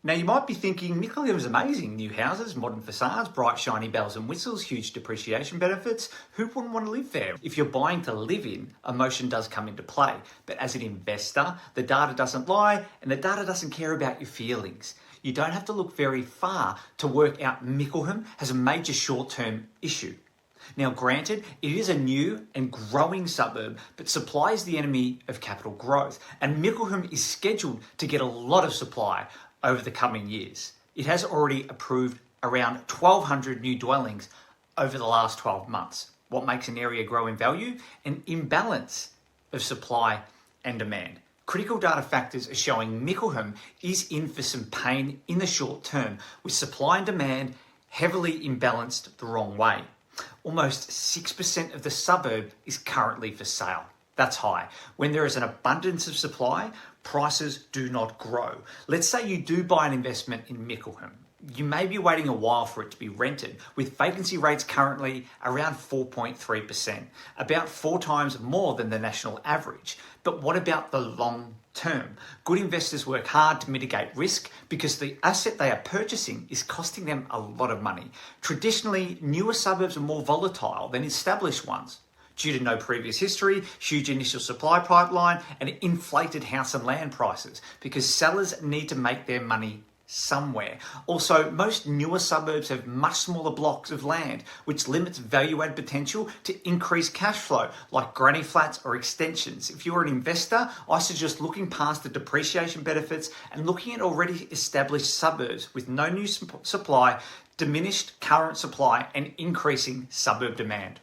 Now you might be thinking, Mickleham is amazing. New houses, modern facades, bright shiny bells and whistles, huge depreciation benefits. Who wouldn't want to live there? If you're buying to live in, emotion does come into play. But as an investor, the data doesn't lie and the data doesn't care about your feelings. You don't have to look very far to work out Mickleham has a major short-term issue. Now granted, it is a new and growing suburb, but supply is the enemy of capital growth. And Mickleham is scheduled to get a lot of supply over the coming years. It has already approved around 1,200 new dwellings over the last 12 months. What makes an area grow in value? An imbalance of supply and demand. Critical data factors are showing Mickleham is in for some pain in the short term, with supply and demand heavily imbalanced the wrong way. Almost 6% of the suburb is currently for sale. That's high. When there is an abundance of supply, prices do not grow. Let's say you do buy an investment in Mickleham. You may be waiting a while for it to be rented, with vacancy rates currently around 4.3%, about 4 times more than the national average. But what about the long term? Good investors work hard to mitigate risk because the asset they are purchasing is costing them a lot of money. Traditionally, newer suburbs are more volatile than established ones, due to no previous history, huge initial supply pipeline, and inflated house and land prices, because sellers need to make their money somewhere. Also, most newer suburbs have much smaller blocks of land, which limits value add potential to increase cash flow, like granny flats or extensions. If you're an investor, I suggest looking past the depreciation benefits and looking at already established suburbs with no new supply, diminished current supply, and increasing suburb demand.